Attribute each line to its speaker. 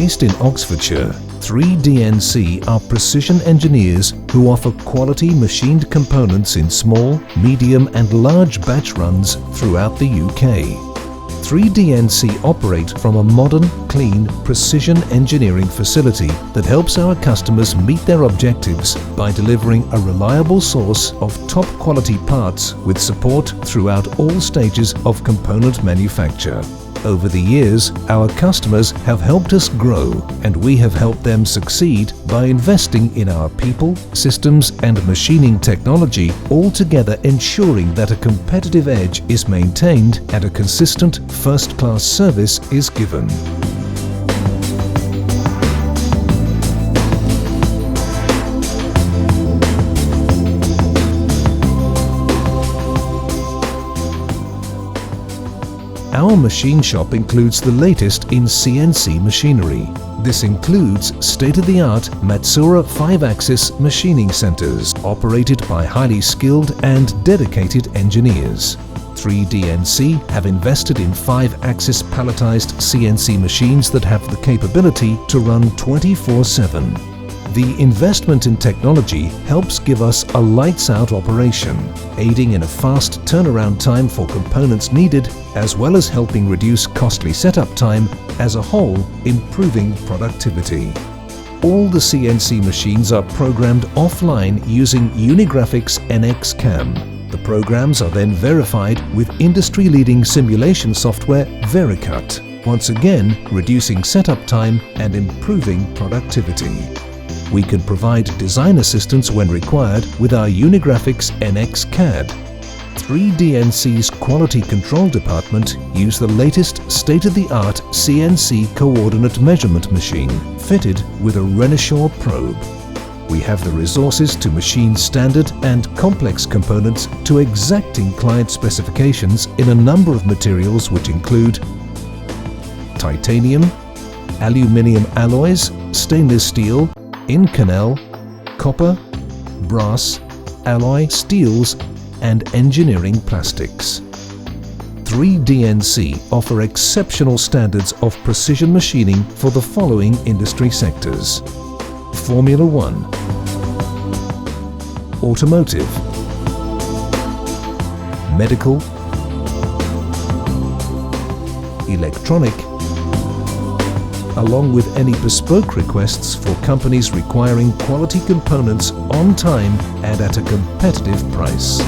Speaker 1: Based in Oxfordshire, 3DNC are precision engineers who offer quality machined components in small, medium and large batch runs throughout the UK. 3DNC operate from a modern, clean, precision engineering facility that helps our customers meet their objectives by delivering a reliable source of top quality parts with support throughout all stages of component manufacture. Over the years, our customers have helped us grow, and we have helped them succeed by investing in our people, systems and machining technology, altogether ensuring that a competitive edge is maintained and a consistent first-class service is given. Our machine shop includes the latest in CNC machinery. This includes state-of-the-art Matsuura 5-axis machining centers operated by highly skilled and dedicated engineers. 3DNC have invested in 5-axis palletized CNC machines that have the capability to run 24/7. The investment in technology helps give us a lights-out operation, aiding in a fast turnaround time for components needed, as well as helping reduce costly setup time, as a whole improving productivity. All the CNC machines are programmed offline using Unigraphics NX CAM. The programs are then verified with industry-leading simulation software Vericut, once again reducing setup time and improving productivity. We can provide design assistance when required with our Unigraphics NX CAD. 3DNC's Quality Control Department use the latest state-of-the-art CNC coordinate measurement machine fitted with a Renishaw probe. We have the resources to machine standard and complex components to exacting client specifications in a number of materials which include titanium, aluminium alloys, stainless steel, Inconel, copper, brass, alloy steels and engineering plastics. 3DNC offer exceptional standards of precision machining for the following industry sectors: Formula 1, automotive, medical, electronic, along with any bespoke requests for companies requiring quality components on time and at a competitive price.